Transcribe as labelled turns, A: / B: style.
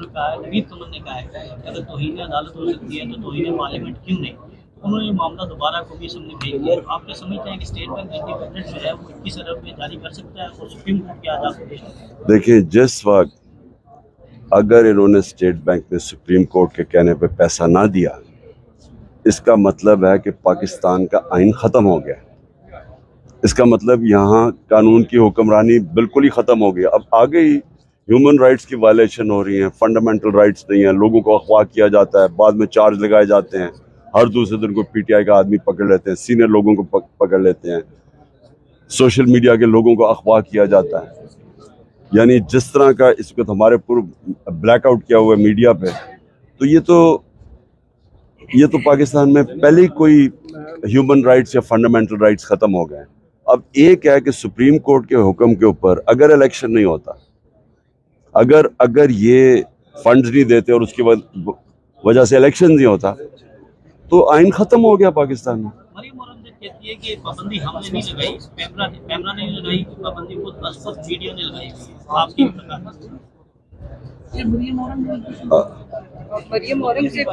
A: कहा है, नवीद कमल ने कहा है कि अगर तौहीन अदालत हो सकती है तो तौहीन पार्लियामेंट क्यों नहीं। उन्होंने ये मामला दोबारा कभी असेंबली भेज दिया। आप क्या समझते हैं कि स्टेट बैंक इंडिपेंडेंट जो है वो 21 अरब में जारी कर सकता है और सुप्रीम कोर्ट के आजाद?
B: देखिए, जिस वक्त अगर इन्होंने स्टेट बैंक ने सुप्रीम कोर्ट के कहने पे पैसा ना दिया, इसका मतलब है कि पाकिस्तान का आइन ख़त्म हो गया। इसका मतलब यहाँ कानून की हुक्मरानी बिल्कुल ही ख़त्म हो गया। अब आगे ही ह्यूमन राइट्स की वायलेशन हो रही हैं, फंडामेंटल राइट्स नहीं है, लोगों को अगवा किया जाता है, बाद में चार्ज लगाए जाते हैं, हर दूसरे दिन को पीटीआई का आदमी पकड़ लेते हैं, सीनियर लोगों को पकड़ लेते हैं, सोशल मीडिया के लोगों को अगवा किया जाता है। यानी जिस तरह का इस वक्त हमारे पूर्व ब्लैकआउट किया हुआ है मीडिया पे, तो ये तो पाकिस्तान में पहले ही कोई ह्यूमन राइट्स या फंडामेंटल राइट्स खत्म हो गए हैं। अब एक है कि सुप्रीम कोर्ट के हुक्म के ऊपर अगर इलेक्शन नहीं होता, अगर ये फंड्स नहीं देते और उसके बाद वजह से इलेक्शन नहीं होता, तो आइन खत्म हो गया पाकिस्तान में।
A: मरियम औरंगजेब कहती है कि पाबंदी हमने नहीं लगाई, पैमरा ने लगाई, पाबंदी को 10 मीडिया ने लगाई। आपकी
C: मरियम औरंगजेब